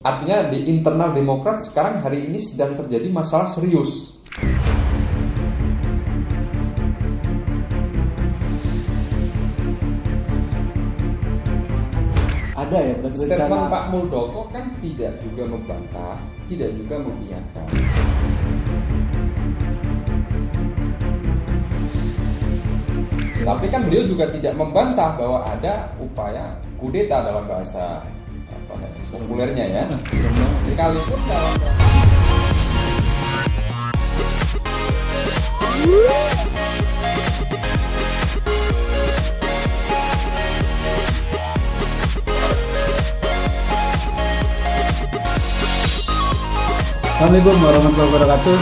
Artinya di internal Demokrat sekarang hari ini sedang terjadi masalah serius. Ada ya berarti Statement rencana. Pak Muldoko kan tidak juga membantah, tidak juga mengiyakan. Tapi kan beliau juga tidak membantah bahwa ada upaya kudeta dalam bahasa populernya ya. Sekalipun dalam Assalamualaikum warahmatullahi wabarakatuh.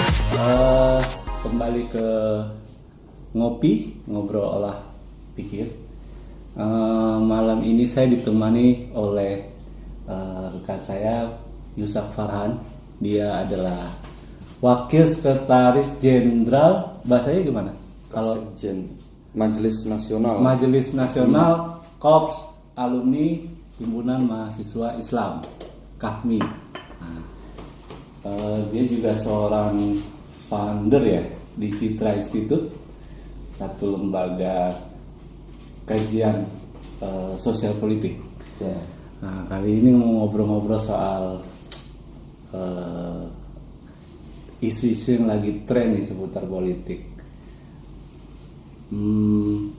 Kembali ke ngobrol olah pikir. Malam ini saya ditemani oleh rekan saya Yusuf Farhan. Dia adalah Wakil Sekretaris Jenderal, bahasanya gimana? Kalau Majelis Nasional. Majelis Nasional Korps Alumni Himpunan Mahasiswa Islam KAHMI. Dia juga seorang founder ya di Citra Institute, satu lembaga kajian sosial politik. Ya. Nah, kali ini mau ngobrol-ngobrol soal isu-isu yang lagi tren nih seputar politik.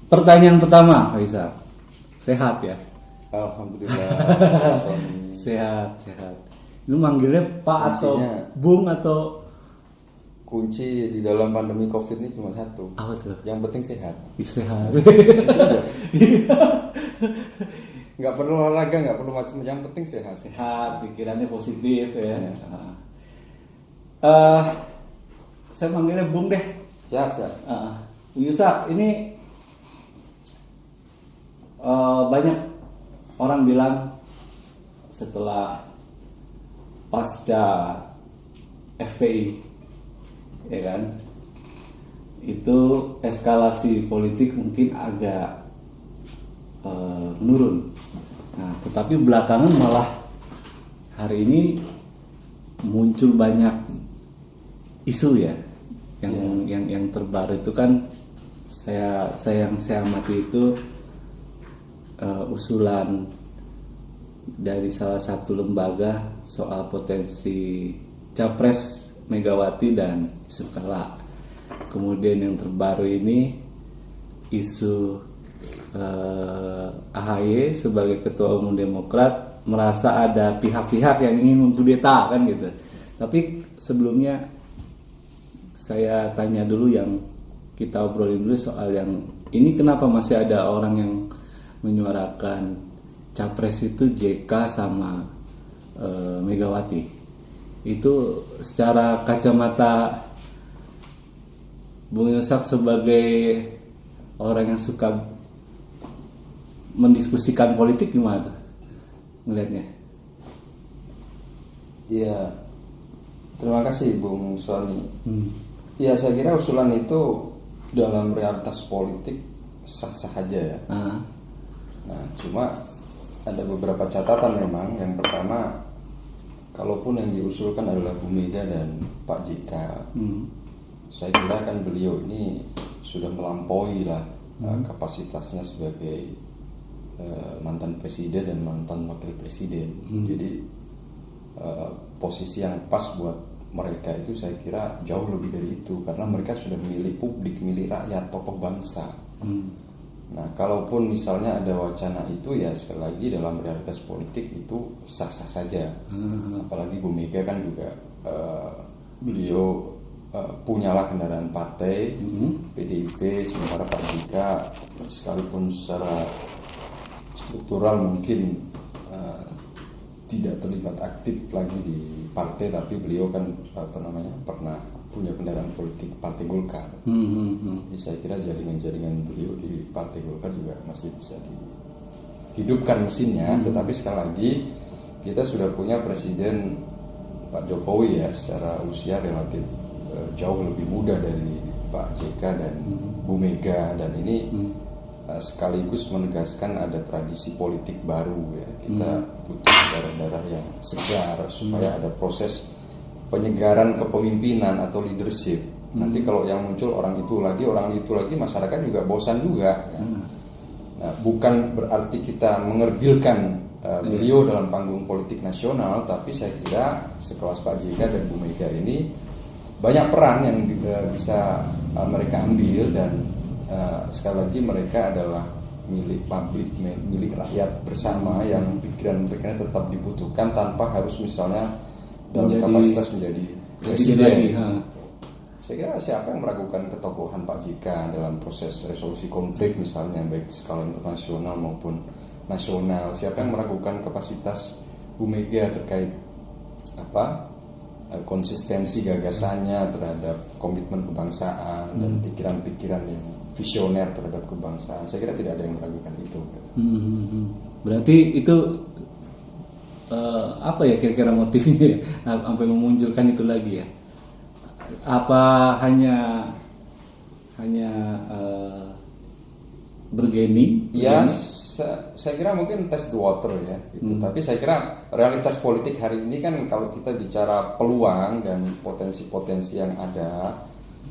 Pertanyaan pertama, Pak Isa, sehat ya? Alhamdulillah. Sehat. Lu manggilnya Pak atau Bung atau Kunci di dalam pandemi COVID ini cuma satu. apa tuh? Yang penting sehat. Sehat. Nggak perlu olahraga, nggak perlu macam, yang penting sehat. Sehat, pikirannya positif ya. Ya. Saya manggilnya Bung deh. Siap. Bung Yusak, ini banyak orang bilang setelah pasca FPI, ya kan, itu eskalasi politik mungkin agak menurun. Nah, tetapi belakangan malah hari ini muncul banyak isu ya, yang terbaru itu kan yang saya amati itu usulan dari salah satu lembaga soal potensi capres Megawati dan Yusuf Kalla. Kemudian yang terbaru ini isu AHY sebagai ketua umum Demokrat merasa ada pihak-pihak yang ingin mengkudeta kan gitu. Tapi sebelumnya saya tanya dulu, yang kita obrolin dulu soal yang ini, kenapa masih ada orang yang menyuarakan capres itu JK sama Megawati. Itu secara kacamata Bung Yusak sebagai orang yang suka mendiskusikan politik, gimana tuh ngelihatnya? Iya. Terima kasih Bung Sony. Ya, saya kira usulan itu dalam realitas politik sah-sah aja ya. Nah, cuma ada beberapa catatan memang. Yang pertama, kalaupun yang diusulkan adalah Bu Mega dan Pak JK, saya kira kan beliau ini sudah melampaui lah kapasitasnya sebagai mantan presiden dan mantan wakil presiden. Jadi posisi yang pas buat mereka itu saya kira jauh lebih dari itu, karena mereka sudah milih publik, milih rakyat, tokoh bangsa. Nah, kalaupun misalnya ada wacana itu, ya sekali lagi dalam realitas politik itu sah-sah saja. Apalagi Bu Mega kan juga beliau punyalah kendaraan partai PDIP, sementara Pak JK sekalipun secara struktural mungkin tidak terlibat aktif lagi di partai, tapi beliau kan pernah punya kendaraan politik Partai Golkar. Jadi saya kira jaringan-jaringan beliau di Partai Golkar juga masih bisa dihidupkan mesinnya. Tetapi sekali lagi kita sudah punya Presiden Pak Jokowi ya, secara usia relatif jauh lebih muda dari Pak JK dan Bu Mega, dan ini sekaligus menegaskan ada tradisi politik baru ya. Kita butuh darah-darah yang segar supaya ada proses penyegaran kepemimpinan atau leadership. Nanti kalau yang muncul orang itu lagi, masyarakat juga bosan juga. Nah, bukan berarti kita mengerbilkan beliau dalam panggung politik nasional, tapi saya kira sekelas Pak JK dan Bu Mega ini banyak peran yang bisa mereka ambil, dan sekali lagi mereka adalah milik publik, milik rakyat bersama yang pikiran-pikirannya tetap dibutuhkan tanpa harus misalnya dalam kapasitas menjadi presiden. Saya kira siapa yang meragukan ketokohan Pak JK dalam proses resolusi konflik misalnya baik skala internasional maupun nasional. Siapa yang meragukan kapasitas Bu Mega terkait konsistensi gagasannya terhadap komitmen kebangsaan dan pikiran-pikiran yang visioner terhadap kebangsaan. Saya kira tidak ada yang meragukan itu. Berarti itu apa ya kira-kira motifnya sampai memunculkan itu lagi ya? Apa hanya bergening? Ya, saya kira mungkin test the water ya. Gitu. Tapi saya kira realitas politik hari ini kan kalau kita bicara peluang dan potensi-potensi yang ada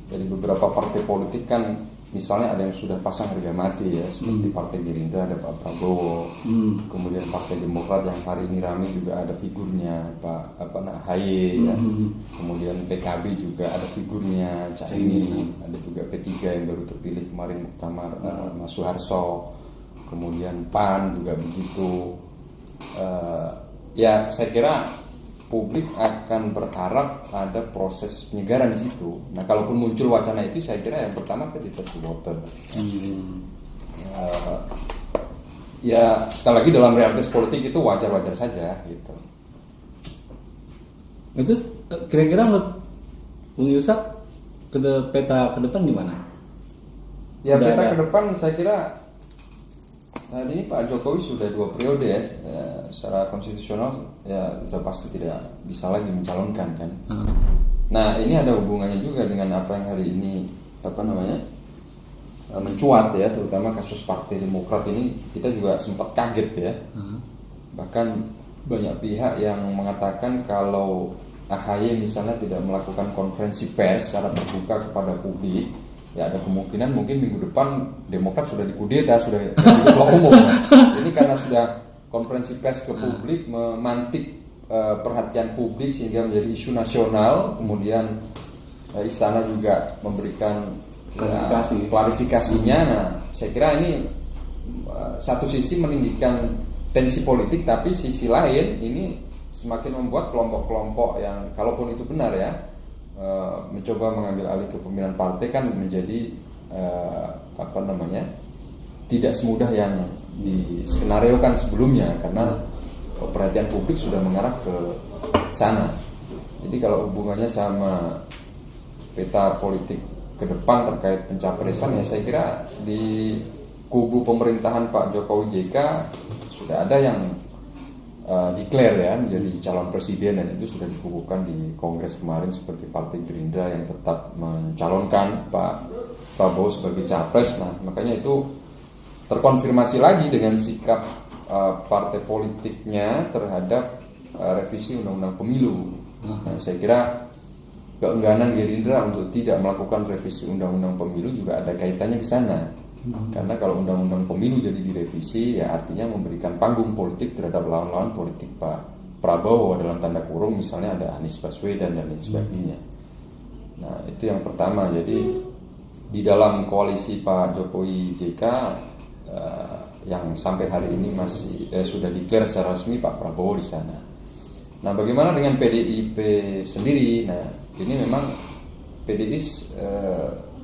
dari beberapa partai politik kan, misalnya ada yang sudah pasang harga mati ya, seperti Partai Gerindra ada Pak Prabowo, kemudian Partai Demokrat yang hari ini ramai juga ada figurnya Pak AHY ya, kemudian PKB juga ada figurnya Caimin, ada juga P3 yang baru terpilih kemarin Muktamar Mas Soeharto, kemudian PAN juga begitu. Ya saya kira publik akan berharap ada proses penyegaran di situ. Nah, kalaupun muncul wacana itu, saya kira yang pertama kita tes water. Ya sekali lagi dalam realitas politik itu wajar-wajar saja gitu. Itu kira-kira menurut Bung Yusak peta ke depan gimana? Ya peta ke depan saya kira hari ini Pak Jokowi sudah 2 periode ya, secara konstitusional ya sudah pasti tidak bisa lagi mencalonkan kan. Nah ini ada hubungannya juga dengan apa yang hari ini mencuat ya, terutama kasus Partai Demokrat ini kita juga sempat kaget ya. Bahkan banyak pihak yang mengatakan kalau AHY misalnya tidak melakukan konferensi pers secara terbuka kepada publik, ya ada kemungkinan mungkin minggu depan Demokrat sudah dikudeta, sudah jadi ketua umum. Ini karena sudah konferensi pers ke publik memantik perhatian publik sehingga menjadi isu nasional. Kemudian istana juga memberikan klarifikasinya. Nah, saya kira ini satu sisi meninggikan tensi politik, tapi sisi lain ini semakin membuat kelompok-kelompok yang kalaupun itu benar ya, mencoba mengambil alih kepemimpinan partai kan menjadi tidak semudah yang diskenariokan sebelumnya, karena perhatian publik sudah mengarah ke sana. Jadi kalau hubungannya sama peta politik ke depan terkait pencapresan, ya saya kira di kubu pemerintahan Pak Jokowi JK sudah ada yang declare ya menjadi calon presiden, dan itu sudah dikukuhkan di Kongres kemarin, seperti Partai Gerindra yang tetap mencalonkan Pak Prabowo sebagai capres. Nah makanya itu terkonfirmasi lagi dengan sikap partai politiknya terhadap revisi undang-undang pemilu. Nah, saya kira keengganan Gerindra untuk tidak melakukan revisi undang-undang pemilu juga ada kaitannya ke sana. Karena kalau undang-undang pemilu jadi direvisi, ya artinya memberikan panggung politik terhadap lawan-lawan politik Pak Prabowo, dalam tanda kurung misalnya ada Anies Baswedan dan lain sebagainya. Nah itu yang pertama. Jadi di dalam koalisi Pak Jokowi JK yang sampai hari ini masih sudah declare secara resmi Pak Prabowo di sana. Nah bagaimana dengan PDIP sendiri? Nah ini memang PDI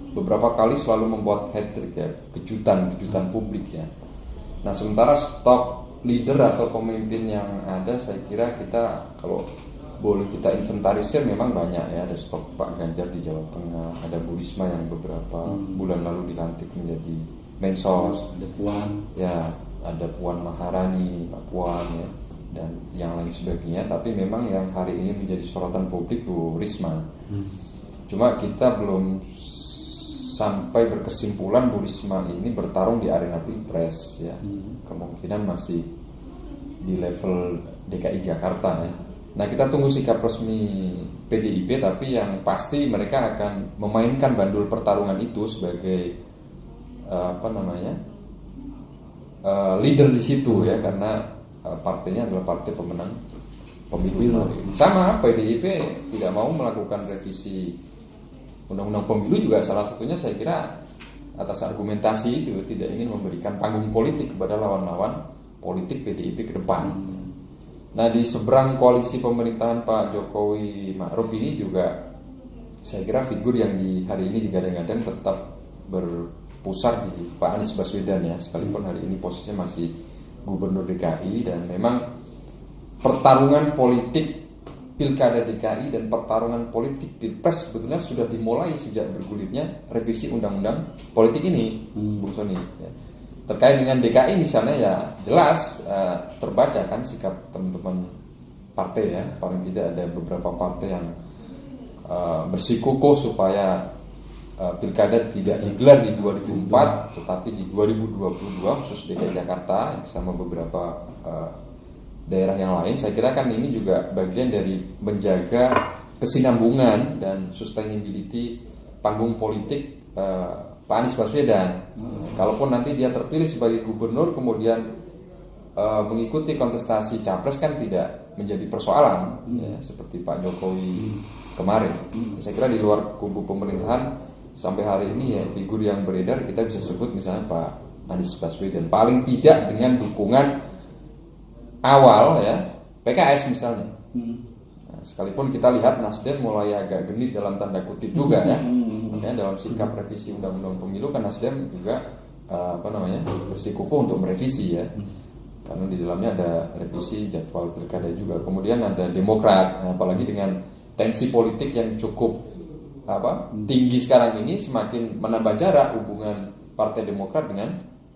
beberapa kali selalu membuat hat-trick ya, kejutan publik ya. Nah sementara stok leader atau pemimpin yang ada, saya kira kita kalau boleh kita inventarisir memang banyak ya. Ada stok Pak Ganjar di Jawa Tengah, ada Bu Risma yang beberapa bulan lalu dilantik menjadi Mensos, ada Puan ya, ada Puan Maharani, Pak Puan ya, dan yang lain sebagainya. Tapi memang yang hari ini menjadi sorotan publik Bu Risma. Cuma kita belum sampai berkesimpulan Bu Risma ini bertarung di arena Pilpres ya. Kemungkinan masih di level DKI Jakarta ya. Nah, kita tunggu sikap resmi PDIP, tapi yang pasti mereka akan memainkan bandul pertarungan itu sebagai leader di situ ya, karena partainya adalah partai pemenang pemilu hari ini. Sama PDIP tidak mau melakukan revisi undang-undang pemilu juga salah satunya saya kira atas argumentasi itu, tidak ingin memberikan panggung politik kepada lawan-lawan politik PDIP ke depan. Nah, di seberang koalisi pemerintahan Pak Jokowi Ma'ruf ini juga saya kira figur yang di hari ini digadang-gadang tetap berpusar di Pak Anies Baswedan ya, sekalipun hari ini posisinya masih Gubernur DKI, dan memang pertarungan politik Pilkada DKI dan pertarungan politik Pilpres sebetulnya sudah dimulai sejak bergulirnya revisi undang-undang politik ini, Bung Sony ya. Terkait dengan DKI misalnya ya jelas terbaca kan sikap teman-teman partai ya, paling tidak ada beberapa partai yang bersikukuh supaya Pilkada tidak digelar di 2004 tetapi di 2022 khusus DKI Jakarta bersama beberapa daerah yang lain. Saya kira kan ini juga bagian dari menjaga kesinambungan dan sustainability panggung politik Pak Anies Baswedan. Kalaupun nanti dia terpilih sebagai gubernur kemudian mengikuti kontestasi capres kan tidak menjadi persoalan ya, seperti Pak Jokowi kemarin. Saya kira di luar kubu pemerintahan sampai hari ini ya figur yang beredar kita bisa sebut misalnya Pak Anies Baswedan, paling tidak dengan dukungan awal ya PKS misalnya. Nah, sekalipun kita lihat Nasdem mulai agak genit dalam tanda kutip juga ya. Makanya dalam sikap revisi undang-undang pemilu kan Nasdem juga bersikukuh untuk merevisi ya. Karena di dalamnya ada revisi jadwal pilkada juga. Kemudian ada Demokrat, apalagi dengan tensi politik yang cukup tinggi sekarang ini, semakin menambah jarak hubungan Partai Demokrat dengan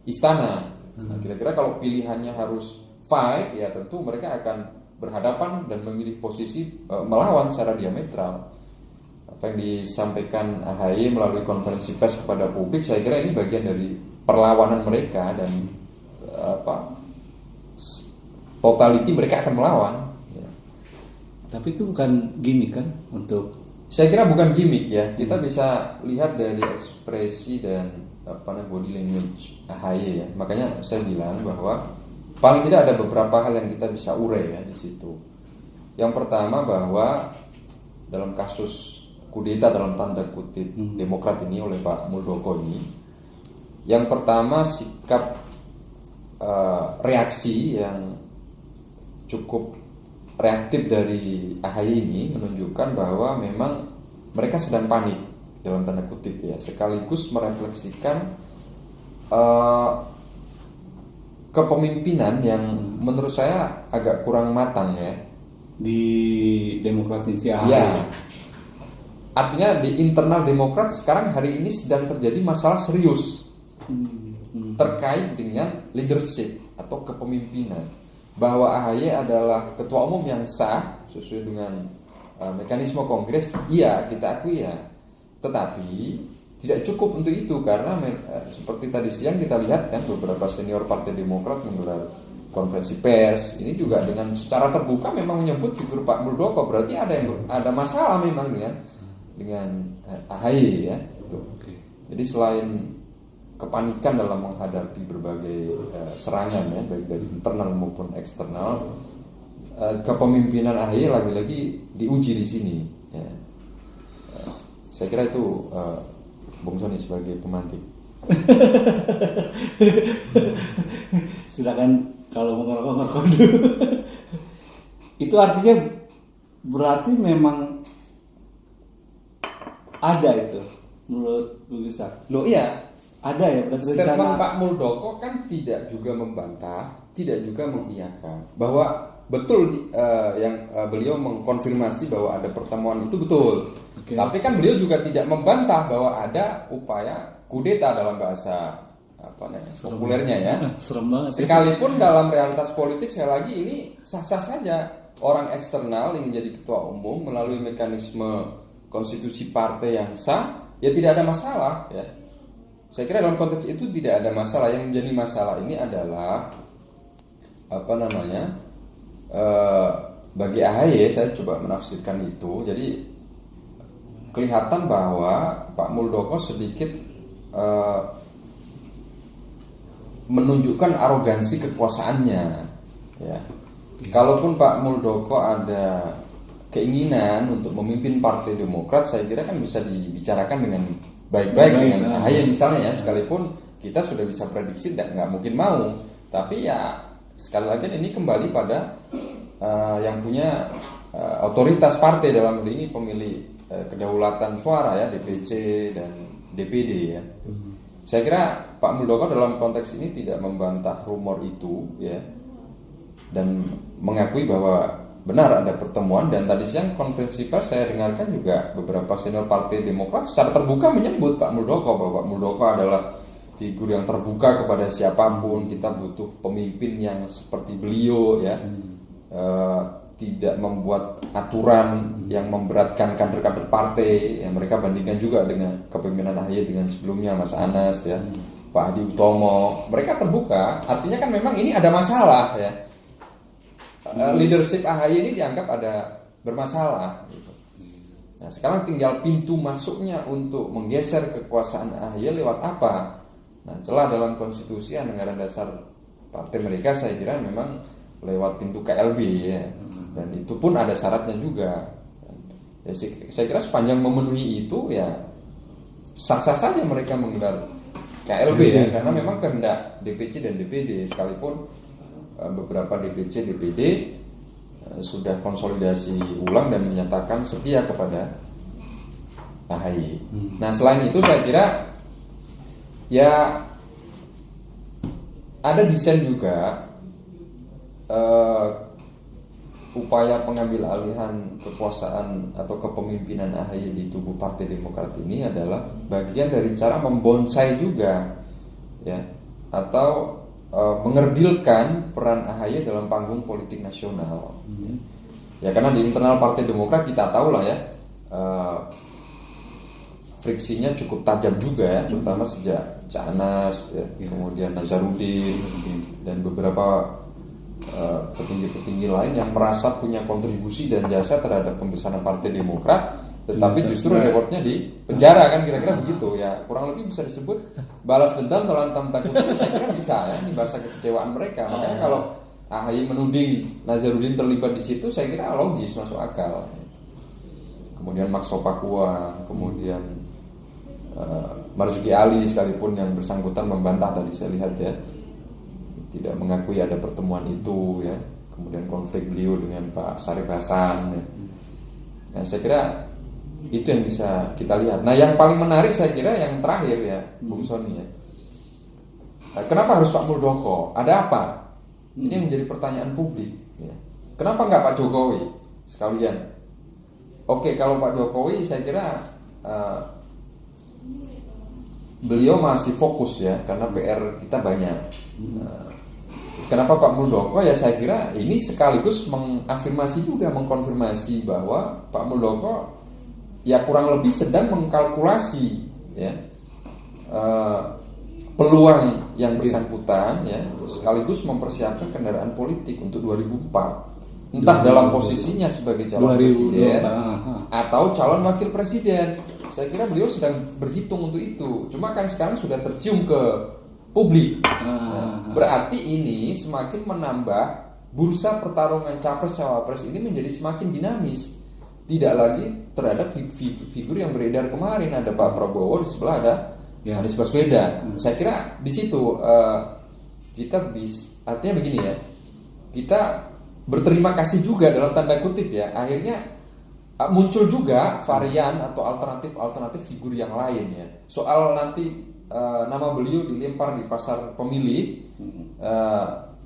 istana. Nah, kira-kira kalau pilihannya harus fight ya tentu mereka akan berhadapan dan memilih posisi melawan secara diametral. Apa yang disampaikan AHY melalui konferensi pers kepada publik, saya kira ini bagian dari perlawanan mereka dan totality mereka akan melawan. Ya. Tapi itu bukan gimmick kan untuk? Saya kira bukan gimmick ya. Kita bisa lihat dari ekspresi dan body language AHY ya. Makanya saya bilang bahwa paling tidak ada beberapa hal yang kita bisa urai ya di situ. Yang pertama bahwa dalam kasus kudeta dalam tanda kutip Demokrat ini oleh Pak Muldoko ini, yang pertama sikap reaksi yang cukup reaktif dari AHY ini menunjukkan bahwa memang mereka sedang panik dalam tanda kutip ya, sekaligus merefleksikan kepemimpinan yang menurut saya agak kurang matang ya di Demokrat ini AHY. Ya. Artinya di internal Demokrat sekarang hari ini sedang terjadi masalah serius terkait dengan leadership atau kepemimpinan. Bahwa AHY adalah ketua umum yang sah sesuai dengan mekanisme kongres, iya kita akui ya. Tetapi tidak cukup untuk itu karena seperti tadi siang kita lihat kan beberapa senior Partai Demokrat menggelar konferensi pers. Ini juga dengan secara terbuka memang menyebut figur Pak Muldoko, berarti ada masalah memang dengan AHY ya. Gitu. Jadi selain kepanikan dalam menghadapi berbagai serangan ya baik dari internal maupun eksternal, kepemimpinan AHY lagi-lagi diuji di sini. Ya. Saya kira itu Bung Sony sebagai pemantik. Silakan kalau mau ngerokok dulu. Itu artinya berarti memang ada itu menurut Bu Gisa. Loh iya, ada ya berarti statement Pak Muldoko kan tidak juga membantah, tidak juga mengiyakan bahwa betul yang beliau mengkonfirmasi bahwa ada pertemuan itu betul. Okay. Tapi kan beliau juga tidak membantah bahwa ada upaya kudeta dalam bahasa populernya ya. Serem banget. Sekalipun dalam realitas politik sekali lagi ini sah-sah saja orang eksternal ingin jadi ketua umum melalui mekanisme konstitusi partai yang sah ya tidak ada masalah ya. Saya kira dalam konteks itu tidak ada masalah. Yang menjadi masalah ini adalah bagi AHY, saya coba menafsirkan itu. Jadi kelihatan bahwa Pak Muldoko sedikit menunjukkan arogansi kekuasaannya ya. Kalaupun Pak Muldoko ada keinginan untuk memimpin Partai Demokrat, saya kira kan bisa dibicarakan dengan baik-baik dengan AHY misalnya ya, sekalipun kita sudah bisa prediksi nggak mungkin mau. Tapi ya sekali lagi ini kembali pada yang punya otoritas partai, dalam hal ini pemilih kedaulatan suara ya, DPC dan DPD ya. Saya kira Pak Muldoko dalam konteks ini tidak membantah rumor itu ya, dan mengakui bahwa benar ada pertemuan. Dan tadi siang konferensi pers saya dengarkan juga beberapa senior Partai Demokrat secara terbuka menyebut Pak Muldoko, bahwa Pak Muldoko adalah figur yang terbuka kepada siapapun. Kita butuh pemimpin yang seperti beliau ya, tidak membuat aturan yang memberatkan kader-kader partai. Yang mereka bandingkan juga dengan kepemimpinan AHY dengan sebelumnya, Mas Anas ya, Pak Hadi Utomo. Mereka terbuka, artinya kan memang ini ada masalah ya. Leadership AHY ini dianggap ada bermasalah gitu. Nah sekarang tinggal pintu masuknya untuk menggeser kekuasaan AHY lewat apa? Nah celah dalam konstitusi anggaran dasar partai mereka saya kira memang lewat pintu KLB ya. Dan itu pun ada syaratnya juga ya. Saya kira sepanjang memenuhi itu ya sah-sah saja mereka menggelar KLB ya, karena memang kehendak DPC dan DPD. Sekalipun beberapa DPC, DPD sudah konsolidasi ulang dan menyatakan setia kepada AHY. Nah selain itu saya kira ya ada desain juga upaya pengambil alihan kekuasaan atau kepemimpinan AHY di tubuh Partai Demokrat ini adalah bagian dari cara membonsai juga ya, atau mengerdilkan peran AHY dalam panggung politik nasional. Ya karena di internal Partai Demokrat kita tahu lah ya, friksinya cukup tajam juga ya, terutama sejak Cak Anas ya, kemudian Nazarudin dan beberapa petinggi-petinggi lain yang merasa punya kontribusi dan jasa terhadap pembesaran Partai Demokrat, tetapi justru rewardnya di penjara, kan kira-kira begitu ya, kurang lebih bisa disebut balas dendam atau lantam takut. Saya kira bisa ya, ini bahasa kekecewaan mereka. Makanya kalau AHY menuding Nazarudin terlibat di situ, saya kira logis, masuk akal. Kemudian Maxo Pakua, kemudian Marzuki Ali, sekalipun yang bersangkutan membantah tadi saya lihat ya, tidak mengakui ada pertemuan itu ya. Kemudian konflik beliau dengan Pak Sarip Hasan ya. Nah, saya kira itu yang bisa kita lihat. Nah yang paling menarik saya kira yang terakhir ya, Bung Sony ya. Kenapa harus Pak Muldoko? Ada apa? Ini yang menjadi pertanyaan publik ya. Kenapa nggak Pak Jokowi sekalian? Oke, kalau Pak Jokowi saya kira beliau masih fokus ya, karena PR kita banyak. Kenapa Pak Muldoko? Ya saya kira ini sekaligus mengafirmasi juga, mengkonfirmasi bahwa Pak Muldoko ya kurang lebih sedang mengkalkulasi ya peluang yang bersangkutan ya, sekaligus mempersiapkan kendaraan politik untuk 2004, entah dalam posisinya sebagai calon presiden atau calon wakil presiden. Saya kira beliau sedang berhitung untuk itu. Cuma kan sekarang sudah tercium ke publik. Berarti ini semakin menambah bursa pertarungan capres-cawapres ini menjadi semakin dinamis. Tidak lagi terhadap figur yang beredar kemarin, ada Pak Prabowo, di sebelah ada Anies Baswedan. Saya kira di situ kita artinya begini ya, kita berterima kasih juga dalam tanda kutip ya, akhirnya muncul juga varian atau alternatif figur yang lain ya. Soal nanti nama beliau dilempar di pasar pemilih,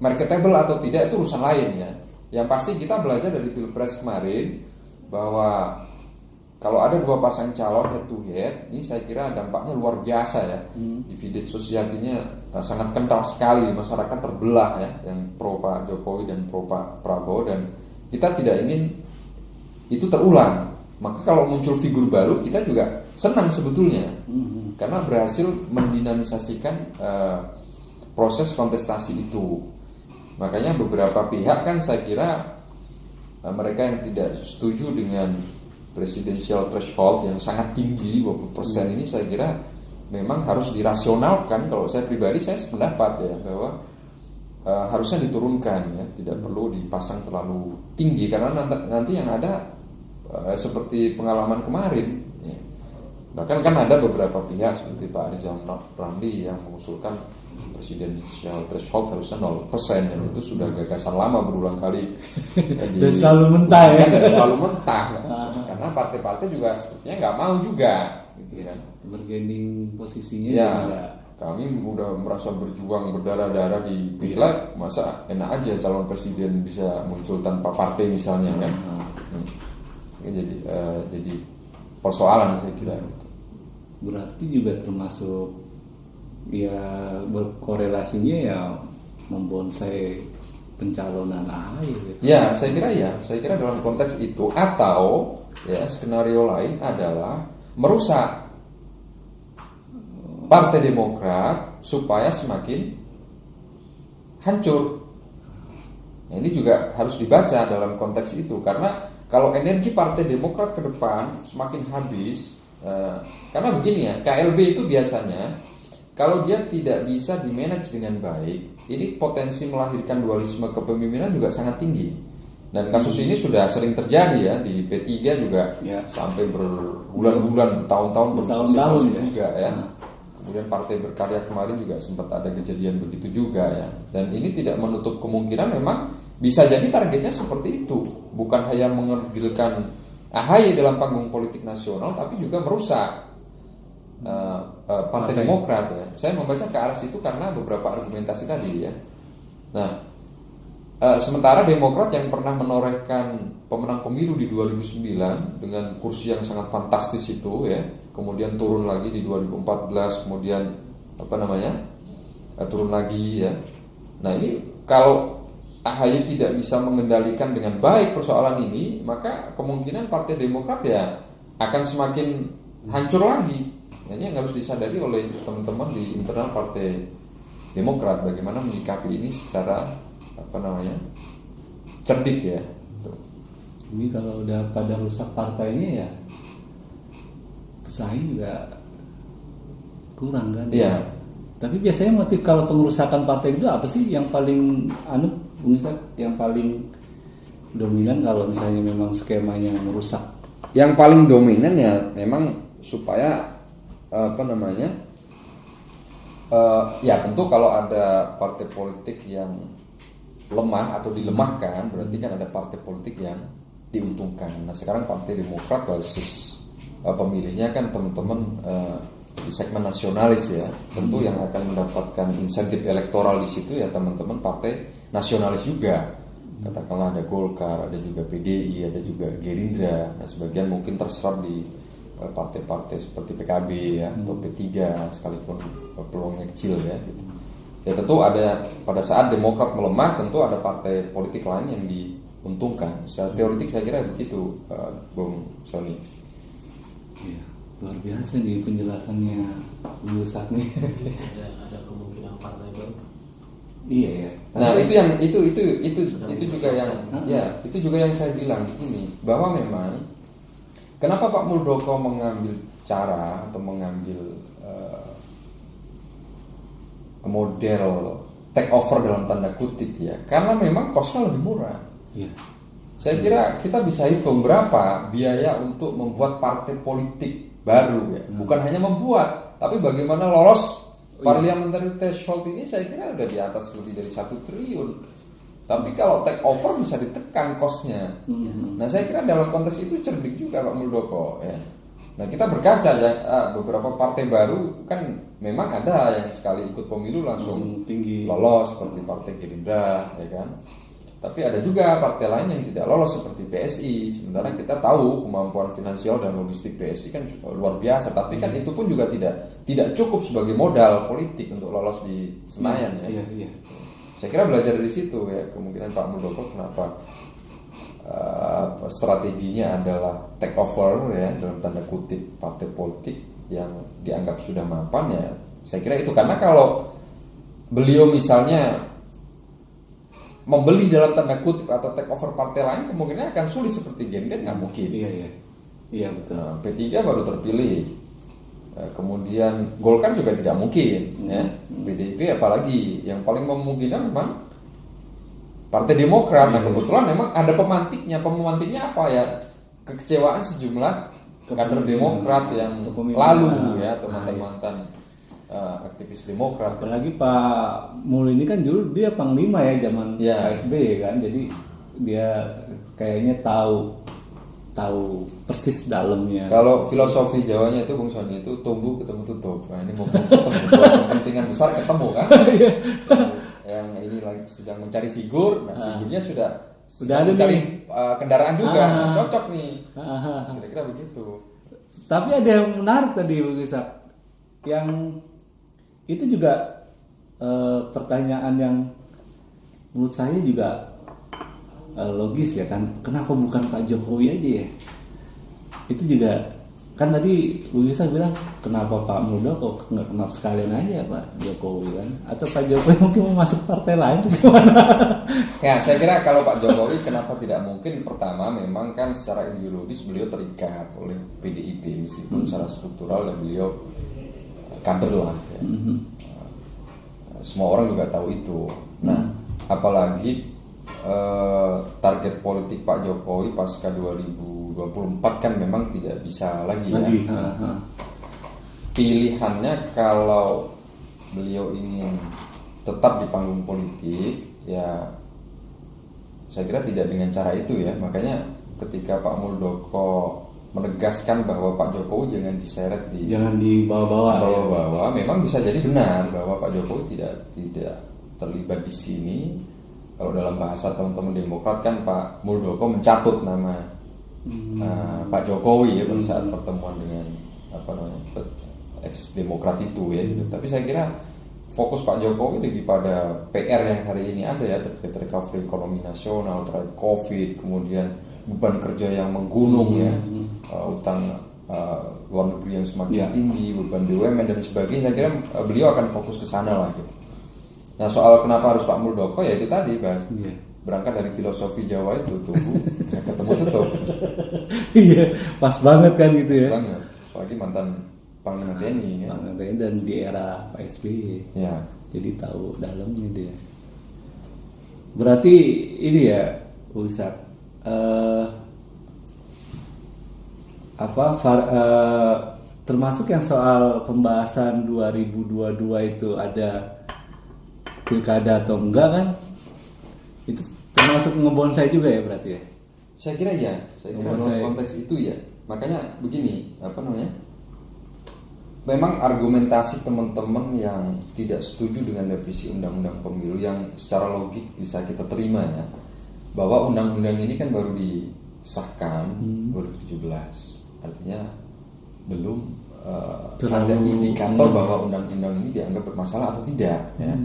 marketable atau tidak itu urusan lain ya. Yang pasti kita belajar dari Pilpres kemarin bahwa kalau ada dua pasang calon head to head, ini saya kira dampaknya luar biasa ya. Dividend society-nya sangat kental sekali, masyarakat terbelah ya, yang pro Pak Jokowi dan pro Pak Prabowo, dan kita tidak ingin itu terulang. Maka kalau muncul figur baru, kita juga senang sebetulnya karena berhasil mendinamisasikan proses kontestasi itu. Makanya beberapa pihak kan saya kira mereka yang tidak setuju dengan presidensial threshold yang sangat tinggi 20% ini, saya kira memang harus dirasionalkan. Kalau saya pribadi saya sependapat ya bahwa harusnya diturunkan ya, tidak perlu dipasang terlalu tinggi karena nanti yang ada seperti pengalaman kemarin ya. Bahkan kan ada beberapa pihak seperti Pak Rizal Ramli yang mengusulkan presidensial threshold harusnya 0% dan itu sudah gagasan lama berulang kali dan selalu mentah ya, selalu mentah karena partai-partai juga sepertinya nggak mau juga gitu kan, bergaining posisinya ya. Juga. Kami udah merasa berjuang berdarah-darah di pileg, masa enak aja calon presiden bisa muncul tanpa partai misalnya kan. Jadi persoalan saya kira. Berarti juga termasuk ya berkorelasinya ya membonsai pencalonan AHY gitu. Ya, saya kira dalam konteks itu, atau ya skenario lain adalah merusak Partai Demokrat supaya semakin hancur. Nah, ini juga harus dibaca dalam konteks itu, karena kalau energi Partai Demokrat ke depan semakin habis, karena begini ya, KLB itu biasanya kalau dia tidak bisa dimanage dengan baik, ini potensi melahirkan dualisme kepemimpinan juga sangat tinggi. Dan kasus ini sudah sering terjadi ya di P3 juga ya. Sampai berbulan-bulan, bertahun-tahun ya. juga ya. Kemudian Partai Berkarya kemarin juga sempat ada kejadian begitu juga ya. Dan ini tidak menutup kemungkinan memang bisa jadi targetnya seperti itu. Bukan hanya mengerdilkan AHY dalam panggung politik nasional, tapi juga merusak Partai Demokrat ya. Saya membaca ke arah situ karena beberapa argumentasi tadi ya. Nah, sementara Demokrat yang pernah menorehkan pemenang pemilu di 2009 dengan kursi yang sangat fantastis itu ya, kemudian turun lagi di 2014, kemudian turun lagi ya. Nah, ini kalau AHY tidak bisa mengendalikan dengan baik persoalan ini, maka kemungkinan Partai Demokrat ya akan semakin hancur lagi. Nah, ini yang harus disadari oleh teman-teman di internal Partai Demokrat, bagaimana menyikapi ini secara cerdik ya. Ini kalau udah pada rusak partainya ya pesaing juga kurang kan? Iya. Tapi biasanya motif kalau pengerusakan partai itu apa sih yang paling Bung Ishak, yang paling dominan kalau misalnya memang skemanya merusak? Yang paling dominan ya memang supaya ya tentu kalau ada partai politik yang lemah atau dilemahkan, berarti kan ada partai politik yang diuntungkan. Nah, sekarang Partai Demokrat basis pemilihnya kan teman-teman di segmen nasionalis ya, tentu yang akan mendapatkan insentif elektoral di situ ya teman-teman partai nasionalis juga. Katakanlah ada Golkar, ada juga PDI, ada juga Gerindra. Nah, sebagian mungkin terserap di partai-partai seperti PKB ya atau P3 sekalipun peluangnya kecil ya gitu. Ya tentu ada, pada saat Demokrat melemah tentu ada partai politik lain yang diuntungkan. Secara teoretik saya kira begitu, Bung Sony. Ya, luar biasa nih penjelasannya merusak nih. Ada kemungkinan partai baru. Iya ya. Nah, itu juga yang ya, itu juga yang saya bilang ini, bahwa memang kenapa Pak Muldoko mengambil cara atau mengambil model take over dalam tanda kutip ya, karena memang kosnya lebih murah. Ya. Saya kira kita bisa hitung berapa biaya untuk membuat partai politik baru ya, bukan hanya membuat, tapi bagaimana lolos parliamentary threshold ini saya kira udah di atas lebih dari 1 triliun. Tapi kalau take over bisa ditekan kosnya. Nah, saya kira dalam konteks itu cerdik juga Pak Muldoko ya. Nah, kita berkaca ya, beberapa partai baru kan memang ada yang sekali ikut pemilu langsung tinggi lolos seperti Partai Gerindra ya kan. Tapi ada juga partai lain yang tidak lolos seperti PSI. Sementara kita tahu kemampuan finansial dan logistik PSI kan luar biasa, tapi kan itu pun juga tidak cukup sebagai modal politik untuk lolos di Senayan ya. Iya. Saya kira belajar dari situ ya, kemungkinan Pak Muldoko kenapa strateginya adalah take over ya dalam tanda kutip partai politik yang dianggap sudah mapan ya. Saya kira itu, karena kalau beliau misalnya membeli dalam tanda kutip atau take over partai lain, kemungkinan akan sulit seperti Gen-Z, nggak mungkin. Iya betul. Nah, P3 baru terpilih, kemudian Golkar juga tidak mungkin, ya. PDIP apalagi, yang paling memungkinkan memang Partai Demokrat. Nah kebetulan memang ada pemantiknya apa ya, kekecewaan sejumlah kader Demokrat yang lalu ya, atau mantan-mantan aktivis Demokrat. Apalagi Pak Mul ini kan dulu dia panglima ya zaman PSB kan, jadi dia kayaknya tahu persis dalamnya. Kalau filosofi Jawanya itu Bung Sony itu tumbuh ketemu tutup. Nah ini mau kepentingan besar ketemu kan. Yang ini lagi sedang mencari figur, figurnya sudah ada mencari kendaraan juga, cocok nih. Kira-kira begitu. Tapi ada yang menarik tadi Bung Ishak, yang itu juga pertanyaan yang menurut saya juga logis ya kan, kenapa bukan Pak Jokowi aja ya? Itu juga kan tadi Bu Lisa bilang kenapa Pak Muldoko nggak kenal sekalian aja Pak Jokowi kan, atau Pak Jokowi mungkin mau masuk partai lain gimana? Ya saya kira kalau Pak Jokowi kenapa tidak mungkin, pertama memang kan secara ideologis beliau terikat oleh PDIP meskipun secara struktural dan beliau kader lah ya. Semua orang juga tahu itu. Nah apalagi target politik Pak Jokowi pasca 2024 kan memang tidak bisa lagi ya. Pilihannya kalau beliau ingin tetap di panggung politik ya, saya kira tidak dengan cara itu ya. Makanya ketika Pak Muldoko menegaskan bahwa Pak Jokowi jangan dibawa-bawa, memang bisa jadi benar bahwa Pak Jokowi tidak terlibat di sini. Kalau dalam bahasa teman-teman Demokrat kan Pak Muldoko mencatut nama Pak Jokowi ya pada saat pertemuan dengan ex Demokrat itu ya gitu. Tapi saya kira fokus Pak Jokowi lebih pada PR yang hari ini ada ya, terkait recovery ekonomi nasional, terkait COVID, kemudian beban kerja yang menggunung ya, utang luar negeri yang semakin tinggi, beban BUMN dan sebagainya. Saya kira beliau akan fokus ke sana lah gitu. Nah soal kenapa harus Pak Muldoko ya itu tadi bahas berangkat dari filosofi Jawa itu tumbuh ketemu tutup. Iya pas banget kan gitu ya. Pas banget, apalagi mantan Panglima TNI kan. Panglima TNI dan di era Pak SBY. Ya. Jadi tahu dalamnya dia. Berarti ini ya Ustaz, termasuk yang soal pembahasan 2022 itu ada pilkada atau enggak kan, itu termasuk ngebonsai juga ya berarti ya? Saya kira ya, saya kira dalam konteks itu ya. Makanya begini, memang argumentasi teman-teman yang tidak setuju dengan revisi undang-undang pemilu yang secara logik bisa kita terima ya, bahwa undang-undang ini kan baru disahkan 2017, artinya belum ada indikator bahwa undang-undang ini dianggap bermasalah atau tidak ya.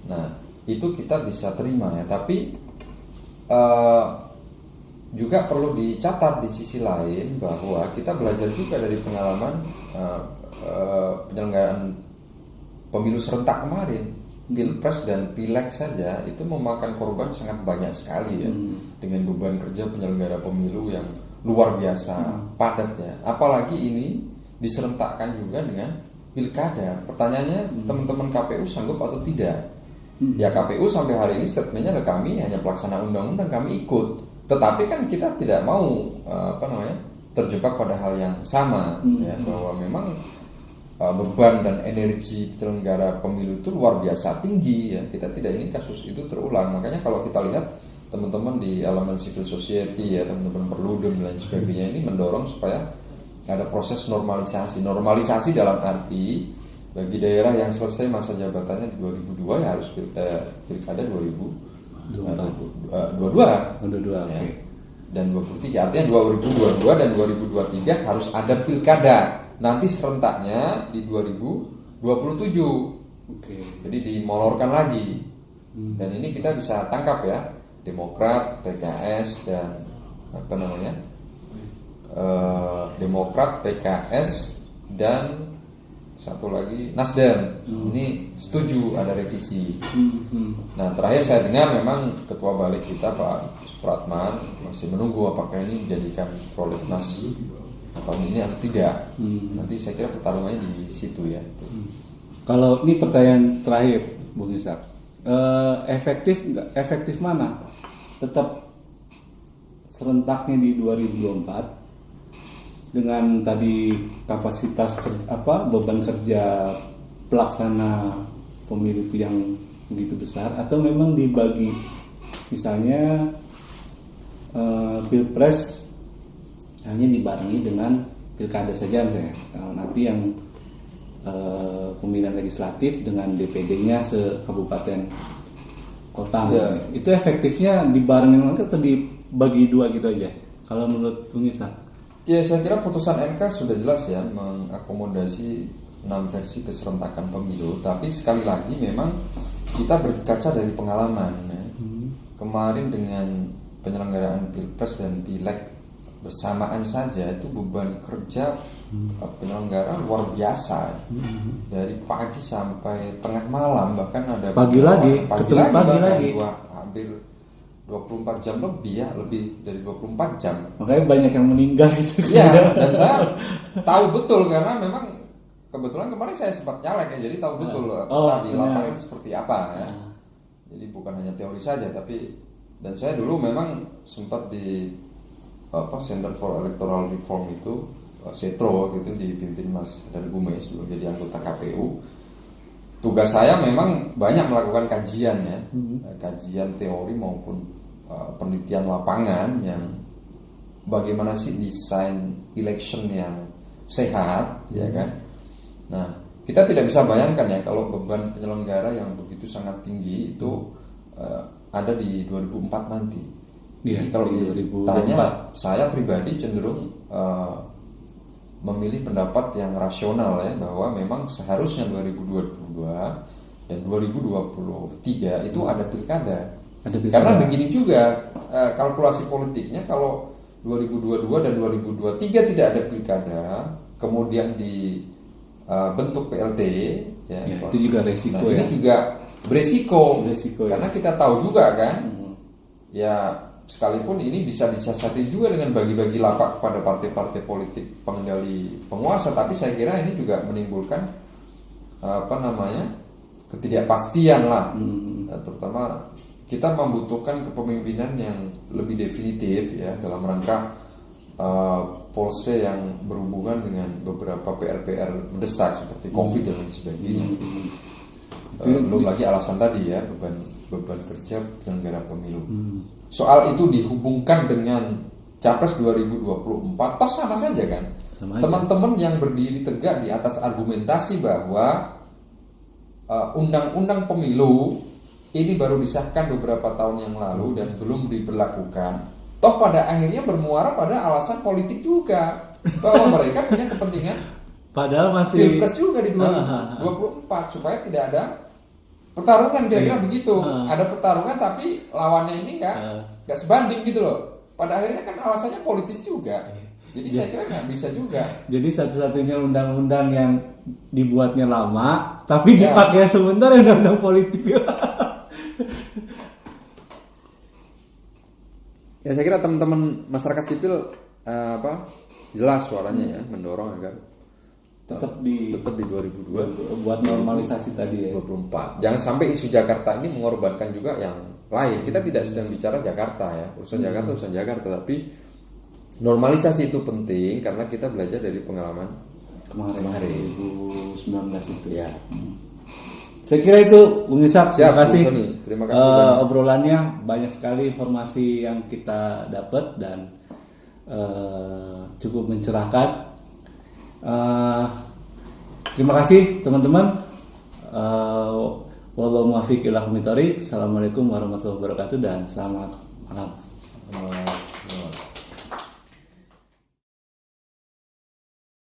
Nah itu kita bisa terima ya, tapi juga perlu dicatat di sisi lain bahwa kita belajar juga dari pengalaman penyelenggaraan pemilu serentak kemarin. Pilpres dan Pileg saja itu memakan korban sangat banyak sekali ya, dengan beban kerja penyelenggara pemilu yang luar biasa padat ya. Apalagi ini diserentakkan juga dengan pilkada. Pertanyaannya teman-teman KPU sanggup atau tidak? Ya KPU sampai hari ini statementnya kami hanya pelaksana undang-undang, kami ikut. Tetapi kan kita tidak mau terjebak pada hal yang sama ya, bahwa memang beban dan energi penyelenggara pemilu itu luar biasa tinggi ya. Kita tidak ingin kasus itu terulang. Makanya kalau kita lihat teman-teman di elemen civil society ya, teman-teman Perludem dan lain sebagainya ini mendorong supaya ada proses normalisasi dalam arti bagi daerah yang selesai masa jabatannya di 2002 ya harus pilkada 2022 ya. Okay. Dan 23 artinya 2022 dan 2023 harus ada pilkada. Nanti serentaknya di 2027. Okay. Jadi dimolorkan lagi. Dan ini kita bisa tangkap ya. Demokrat, PKS dan apa namanya? Demokrat, PKS dan satu lagi Nasdem. Ini setuju ada revisi. Nah, terakhir saya dengar memang Ketua Balik kita Pak Supratman masih menunggu apakah ini dijadikan prolegnas atau ini atau tidak. Nanti saya kira pertarungannya di situ ya. Kalau ini pertanyaan terakhir, Bung Ishak, efektif mana? Tetap serentaknya di 2024 dengan tadi kapasitas beban kerja pelaksana pemilu itu yang begitu besar, atau memang dibagi misalnya pilpres hanya dibarengi dengan pilkada saja misalnya, nanti yang pemilihan legislatif dengan DPD-nya se-kabupaten kota. Itu efektifnya dibarengin atau dibagi dua gitu aja kalau menurut Bung Ishak? Ya, saya kira putusan MK sudah jelas ya mengakomodasi 6 versi keserentakan pemilu. Tapi sekali lagi memang kita berkaca dari pengalaman ya. Kemarin dengan penyelenggaraan Pilpres dan Pileg bersamaan saja itu beban kerja penyelenggara luar biasa. Dari pagi sampai tengah malam, bahkan ada pagi lagi hampir 24 jam lebih ya, lebih dari 24 jam. Makanya banyak yang meninggal itu. Iya, dan saya tahu betul karena memang kebetulan kemarin saya sempat nyalek ya, jadi tahu betul di lapangan seperti apa ya. Jadi bukan hanya teori saja, tapi dan saya dulu memang sempat di Center for Electoral Reform itu Setro gitu dipimpin Mas Dargumes jadi anggota KPU. Tugas saya memang banyak melakukan kajian ya, kajian teori maupun penelitian lapangan yang bagaimana sih desain election yang sehat, ya kan? Nah, kita tidak bisa bayangkan ya kalau beban penyelenggara yang begitu sangat tinggi itu ada di 2004 nanti. Jadi kalau ditanya, saya pribadi cenderung memilih pendapat yang rasional ya, bahwa memang seharusnya 2022 dan 2023 itu ada pilkada. Karena begini juga kalkulasi politiknya, kalau 2022 dan 2023 tidak ada pilkada, kemudian dibentuk PLT ya, itu juga resiko. Nah, ini juga beresiko karena kita tahu juga kan ya, sekalipun ini bisa disiasati juga dengan bagi-bagi lapak kepada partai-partai politik pengendali penguasa, tapi saya kira ini juga menimbulkan ketidakpastian lah, terutama kita membutuhkan kepemimpinan yang lebih definitif ya dalam rangka policy yang berhubungan dengan beberapa PR-PR mendesak seperti COVID dan lain sebagainya. Belum lagi alasan tadi ya, beban kerja penyelenggara pemilu. Soal itu dihubungkan dengan Capres 2024, toh sama saja kan? Teman-teman yang berdiri tegak di atas argumentasi bahwa undang-undang pemilu ini baru disahkan beberapa tahun yang lalu dan belum diberlakukan, toh pada akhirnya bermuara pada alasan politik juga, bahwa mereka punya kepentingan padahal masih Pilpres juga di 2024 supaya tidak ada pertarungan, kira-kira begitu. Ada pertarungan tapi lawannya ini nggak sebanding gitu loh. Pada akhirnya kan alasannya politis juga. Jadi saya kira nggak bisa juga. Jadi satu-satunya undang-undang yang dibuatnya lama tapi dipakai sebentar undang-undang politik. Ya, saya kira teman-teman masyarakat sipil jelas suaranya ya mendorong agar tetap di 2002 buat normalisasi tadi ya. 24. Jangan sampai isu Jakarta ini mengorbankan juga yang lain. Kita tidak sedang bicara Jakarta ya, urusan Jakarta, tapi normalisasi itu penting karena kita belajar dari pengalaman kemarin 2019 itu. Ya. Saya kira itu, Bung Ishak. Terima kasih. Obrolannya banyak sekali informasi yang kita dapat dan cukup mencerahkan. Terima kasih teman-teman. Wallahu muwaffiq ila aqwamit thoriq. Assalamualaikum warahmatullahi wabarakatuh dan selamat malam.